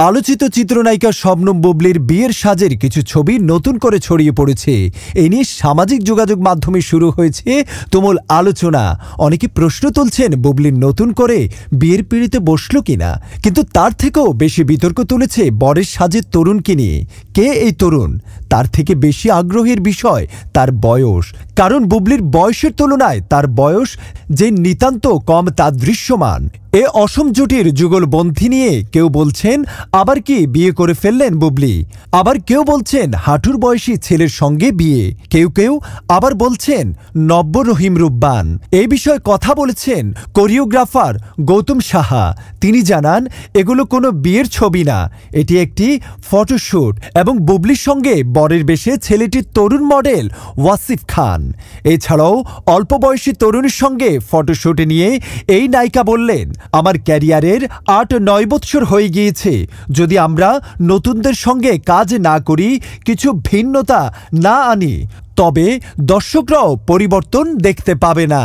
আলোচিত চিত্রনায়িকা শবনম বুবলির বিয়ের সাজের কিছু ছবি নতুন করে ছড়িয়ে পড়েছে। এই নিয়ে সামাজিক যোগাযোগ মাধ্যমে শুরু হয়েছে তুমুল আলোচনা। অনেকে প্রশ্ন তুলছেন বুবলির নতুন করে বিয়ের পিঁড়িতে বসল কিনা, কিন্তু তার থেকেও বেশি বিতর্ক তুলেছে বরের সাজের তরুণকে নিয়ে। কে এই তরুণ? তার থেকে বেশি আগ্রহের বিষয় তার বয়স, কারণ বুবলির বয়সের তুলনায় তার বয়স যে নিতান্ত কম তা দৃশ্যমান। এ অসম জুটির যুগলবন্ধী নিয়ে কেউ বলছেন আবার কি বিয়ে করে ফেললেন বুবলি, আবার কেউ বলছেন হাঁটুর বয়সী ছেলের সঙ্গে বিয়ে, কেউ কেউ আবার বলছেন নব্য রহিম রুব্বান। এই বিষয়ে কথা বলেছেন কোরিওগ্রাফার গৌতম সাহা। তিনি জানান এগুলো কোনো বিয়ের ছবি না, এটি একটি ফটোশ্যুট এবং বুবলির সঙ্গে বরের বেশে ছেলেটির তরুণ মডেল ওয়াসিফ খান। এছাড়াও অল্প বয়সী তরুণীর সঙ্গে ফটোশ্যুটে নিয়ে এই নায়িকা বললেন, আমার ক্যারিয়ারের ৮-৯ বছর হয়ে গিয়েছে, যদি আমরা নতুনদের সঙ্গে কাজ না করি, কিছু ভিন্নতা না আনি, তবে দর্শকরাও পরিবর্তন দেখতে পাবে না।